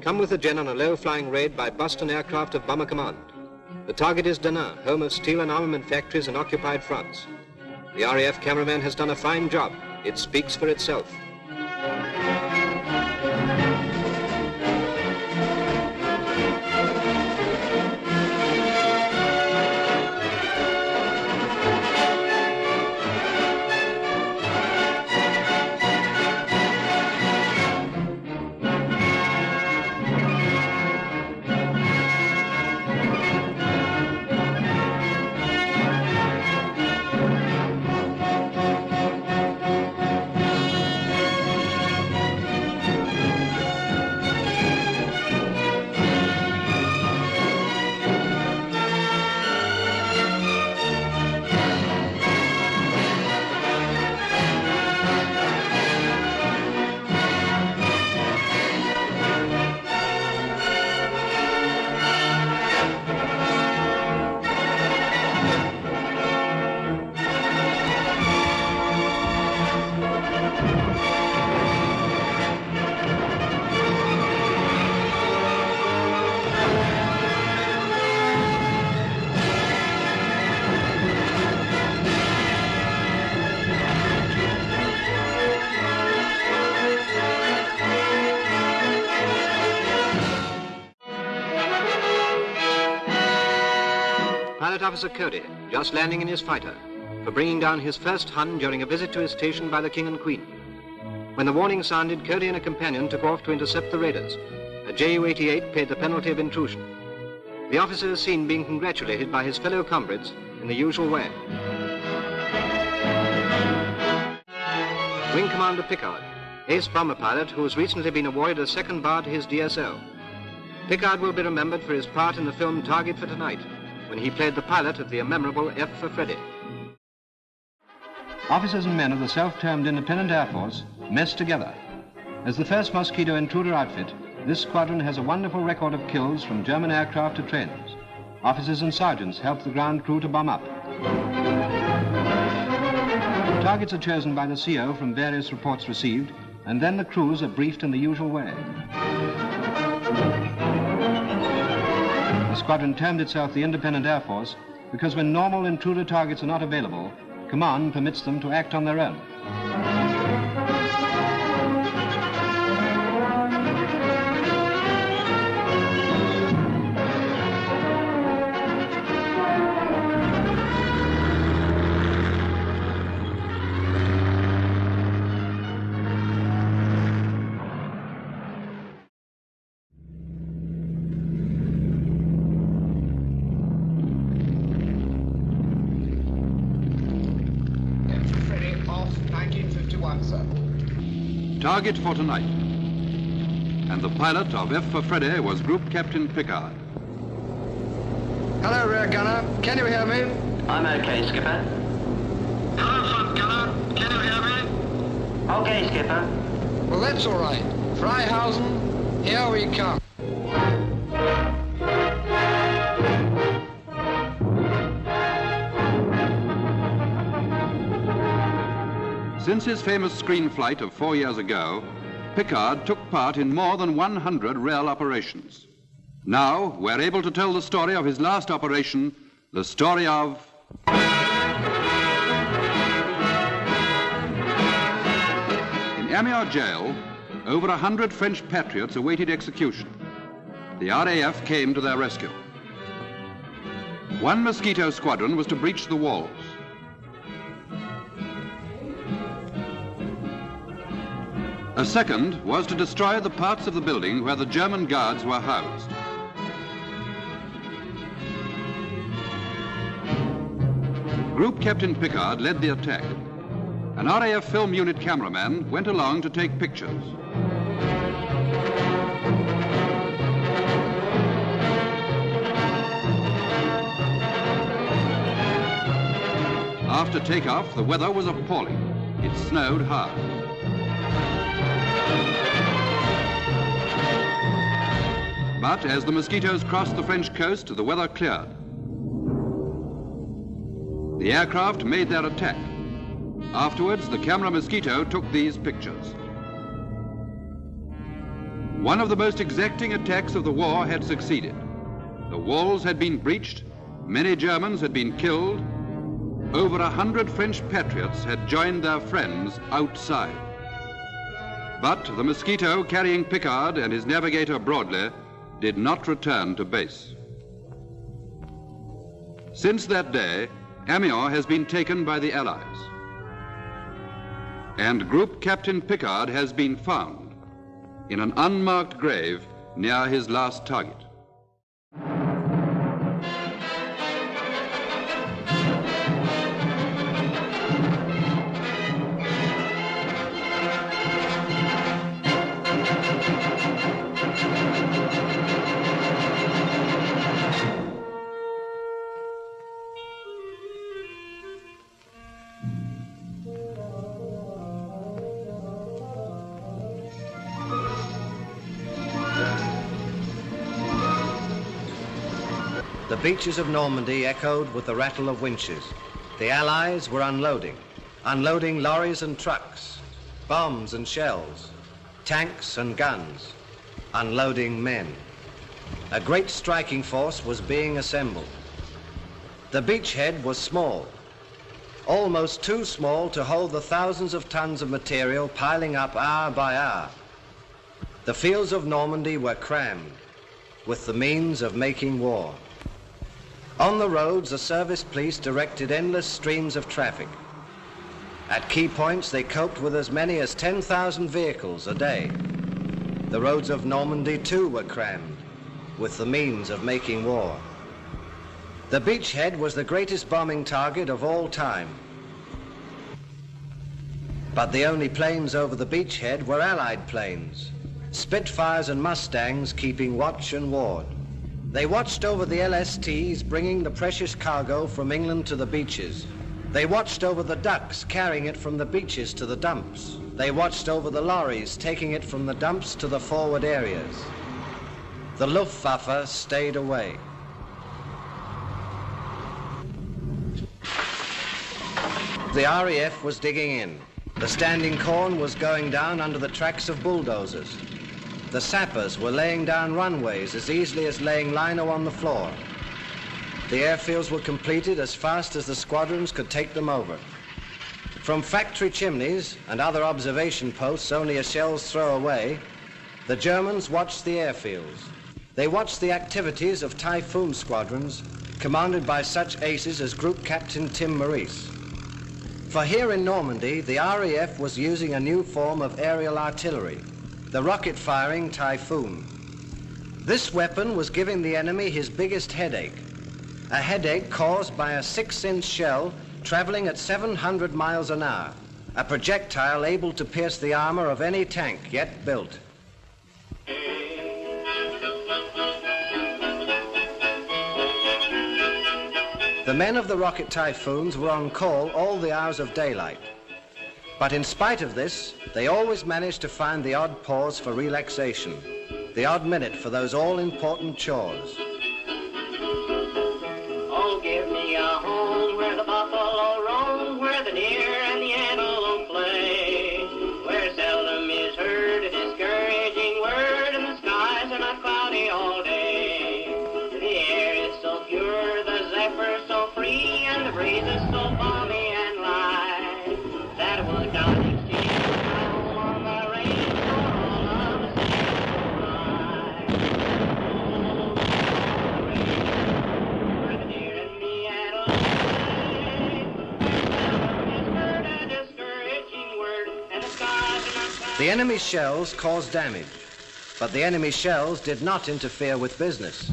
come with the Gen on a low-flying raid by Boston aircraft of Bomber Command. The target is Denain, home of steel and armament factories in occupied France. The R.A.F. cameraman has done a fine job. It speaks for itself. Pilot Officer Cody, just landing in his fighter, for bringing down his first Hun during a visit to his station by the King and Queen. When the warning sounded, Cody and a companion took off to intercept the raiders. A Ju-88 paid the penalty of intrusion. The officer is seen being congratulated by his fellow comrades in the usual way. Wing Commander Pickard, ace bomber pilot who has recently been awarded a second bar to his DSO. Pickard will be remembered for his part in the film Target for Tonight, when he played the pilot of the memorable F for Freddy. Officers and men of the self-termed Independent Air Force mess together. As the first Mosquito intruder outfit, this squadron has a wonderful record of kills from German aircraft to trainers. Officers and sergeants help the ground crew to bomb up. Targets are chosen by the CO from various reports received, and then the crews are briefed in the usual way. The squadron termed itself the Independent Air Force because when normal intruder targets are not available, command permits them to act on their own. Target for tonight. And the pilot of F for Freddy was Group Captain Pickard. Hello, rear gunner. Can you hear me? I'm okay, Skipper. Hello, front gunner. Can you hear me? Okay, Skipper. Well, that's all right. Freihausen, here we come. Since his famous screen flight of 4 years ago, Pickard took part in more than 100 real operations. Now, we're able to tell the story of his last operation, the story of... In Amiens jail, over 100 French patriots awaited execution. The RAF came to their rescue. One Mosquito squadron was to breach the walls. A second was to destroy the parts of the building where the German guards were housed. Group Captain Pickard led the attack. An RAF film unit cameraman went along to take pictures. After takeoff, the weather was appalling. It snowed hard. But as the Mosquitoes crossed the French coast, the weather cleared. The aircraft made their attack. Afterwards, the camera Mosquito took these pictures. One of the most exacting attacks of the war had succeeded. The walls had been breached, many Germans had been killed, over 100 French patriots had joined their friends outside. But the Mosquito, carrying Pickard and his navigator Broadley, did not return to base. Since that day, Amiens has been taken by the Allies. And Group Captain Pickard has been found in an unmarked grave near his last target. The beaches of Normandy echoed with the rattle of winches. The Allies were unloading lorries and trucks, bombs and shells, tanks and guns, unloading men. A great striking force was being assembled. The beachhead was small, almost too small to hold the thousands of tons of material piling up hour by hour. The fields of Normandy were crammed with the means of making war. On the roads, the service police directed endless streams of traffic. At key points, they coped with as many as 10,000 vehicles a day. The roads of Normandy, too, were crammed with the means of making war. The beachhead was the greatest bombing target of all time. But the only planes over the beachhead were Allied planes, Spitfires and Mustangs keeping watch and ward. They watched over the LSTs bringing the precious cargo from England to the beaches. They watched over the ducks carrying it from the beaches to the dumps. They watched over the lorries taking it from the dumps to the forward areas. The Luftwaffe stayed away. The RAF was digging in. The standing corn was going down under the tracks of bulldozers. The sappers were laying down runways as easily as laying lino on the floor. The airfields were completed as fast as the squadrons could take them over. From factory chimneys and other observation posts only a shell's throw away, the Germans watched the airfields. They watched the activities of Typhoon squadrons commanded by such aces as Group Captain Tim Maurice. For here in Normandy, the RAF was using a new form of aerial artillery, the rocket-firing Typhoon. This weapon was giving the enemy his biggest headache, a headache caused by a 6-inch shell traveling at 700 miles an hour, a projectile able to pierce the armor of any tank yet built. The men of the rocket Typhoons were on call all the hours of daylight. But in spite of this, they always managed to find the odd pause for relaxation, the odd minute for those all-important chores. Oh, give me a home where the buffalo roam, where the deer and the antelope play, where seldom is heard a discouraging word, and the skies are not cloudy all day. The air is so pure, the zephyr so free, and the breeze is so balmy and light, that it would not exceed my home on the range for all of the seasons light. Oh, on the range, where the deer and the antelope play, where seldom is heard a discouraging word, and the skies are not cloudy. The enemy shells caused damage, but the enemy shells did not interfere with business.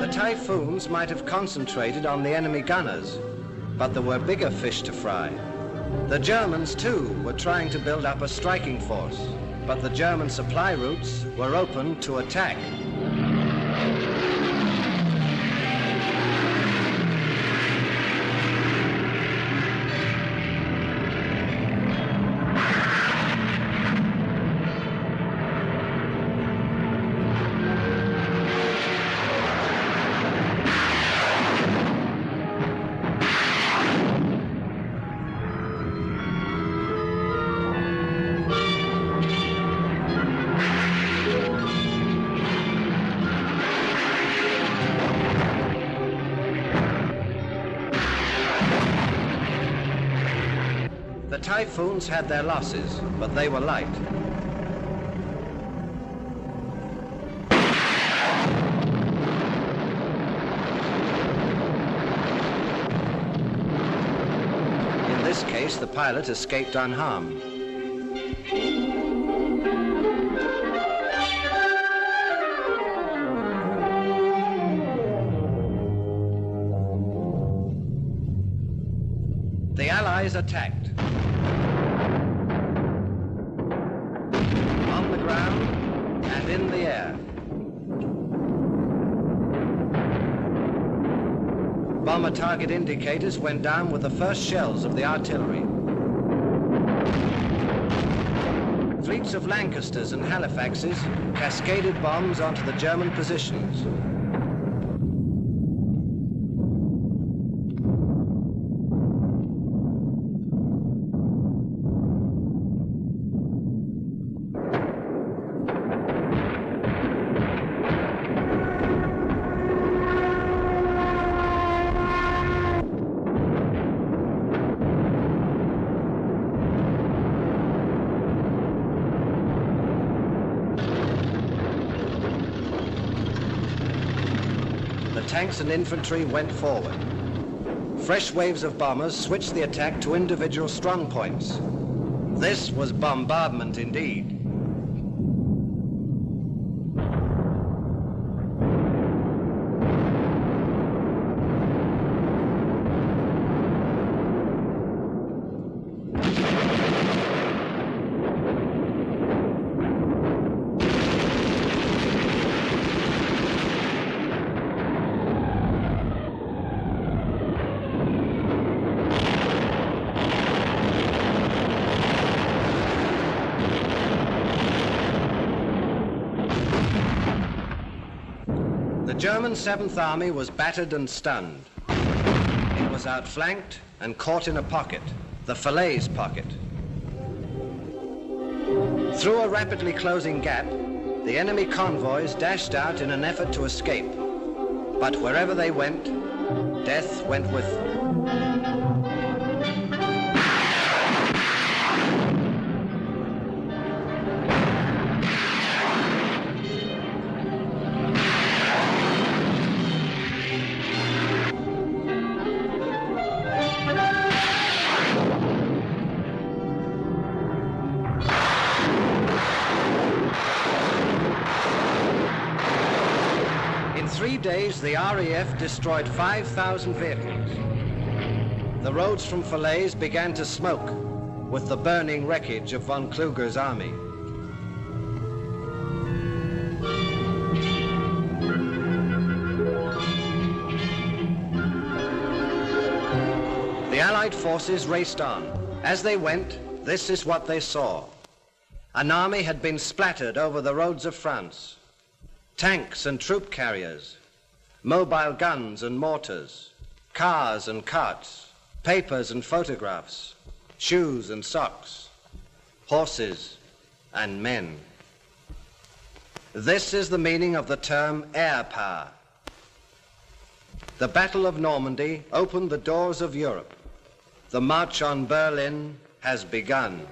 The Typhoons might have concentrated on the enemy gunners, but there were bigger fish to fry. The Germans, too, were trying to build up a striking force, but the German supply routes were open to attack. Typhoons had their losses, but they were light. In this case, the pilot escaped unharmed. The Allies attacked. On the ground and in the air. Bomber target indicators went down with the first shells of the artillery. Fleets of Lancasters and Halifaxes cascaded bombs onto the German positions. Tanks and infantry went forward. Fresh waves of bombers switched the attack to individual strong points. This was bombardment indeed. The German 7th Army was battered and stunned. It was outflanked and caught in a pocket, the Falaise pocket. Through a rapidly closing gap, the enemy convoys dashed out in an effort to escape. But wherever they went, death went with them. In 3 days, the R.A.F. destroyed 5,000 vehicles. The roads from Falaise began to smoke with the burning wreckage of von Kluger's army. The Allied forces raced on. As they went, this is what they saw. An army had been splattered over the roads of France. Tanks and troop carriers, mobile guns and mortars, cars and carts, papers and photographs, shoes and socks, horses and men. This is the meaning of the term air power. The Battle of Normandy opened the doors of Europe. The march on Berlin has begun.